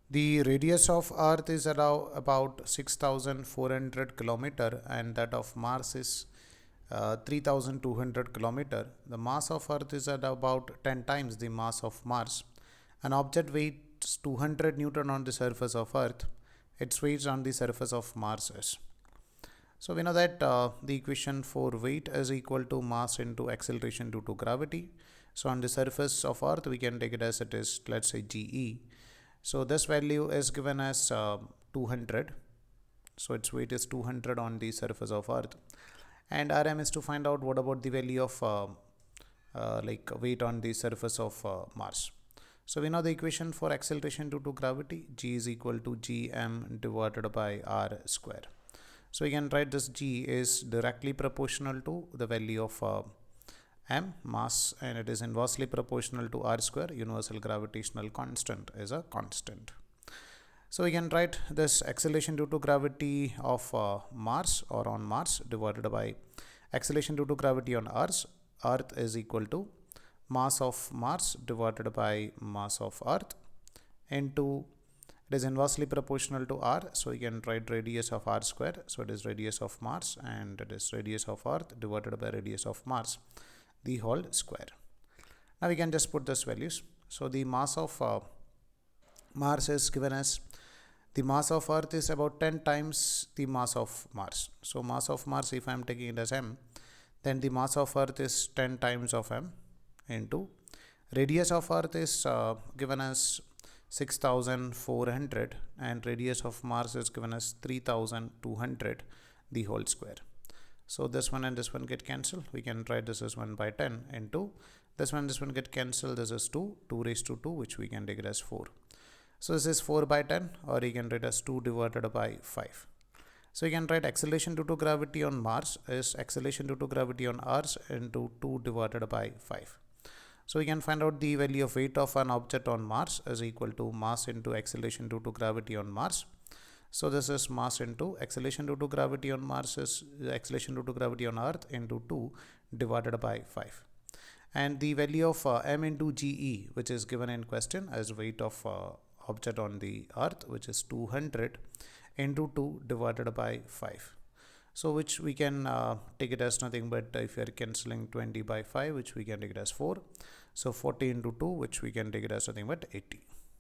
The radius of Earth is about 6,400 kilometer, and that of Mars is 3,200 kilometer. The mass of Earth is at about 10 times the mass of Mars. An object weighs 200 Newton on the surface of Earth. Its weight on the surface of Mars is. So we know that the equation for weight is equal to mass into acceleration due to gravity. So on the surface of Earth, we can take it as it is, let's say GE. So this value is given as 200. So its weight is 200 on the surface of Earth. And RM is to find out what about the value of like weight on the surface of Mars. So we know the equation for acceleration due to gravity, G is equal to Gm divided by R square. So we can write this G is directly proportional to the value of m, mass, and it is inversely proportional to R square. Universal gravitational constant is a constant. So we can write this acceleration due to gravity of Mars or on Mars divided by acceleration due to gravity on Earth is equal to mass of Mars divided by mass of Earth into, it is inversely proportional to R, so we can write radius of R square. So it is radius of Mars and it is radius of Earth divided by radius of Mars, the whole square. Now we can just put these values. So the mass of Mars is given as, the mass of Earth is about 10 times the mass of Mars. So mass of Mars, if I am taking it as m, then the mass of Earth is 10 times of m into radius of Earth is given as 6,400 and radius of Mars is given as 3,200, the whole square. So this one and this one get cancelled. We can write this as 1 by 10 into this one get cancelled. This is 2 raised to 2, which we can take it as 4. So this is 4 by 10, or you can write as 2 divided by 5. So you can write acceleration due to gravity on Mars is acceleration due to gravity on Earth into 2 divided by 5. So we can find out the value of weight of an object on Mars is equal to mass into acceleration due to gravity on Mars. So this is mass into acceleration due to gravity on Mars is acceleration due to gravity on Earth into 2 divided by 5. And the value of m into GE, which is given in question as weight of object on the Earth, which is 200 into 2 divided by 5. So which we can take it as nothing but if you are cancelling 20 by 5, which we can take it as 4. So 40 into 2, which we can take it as nothing but 80.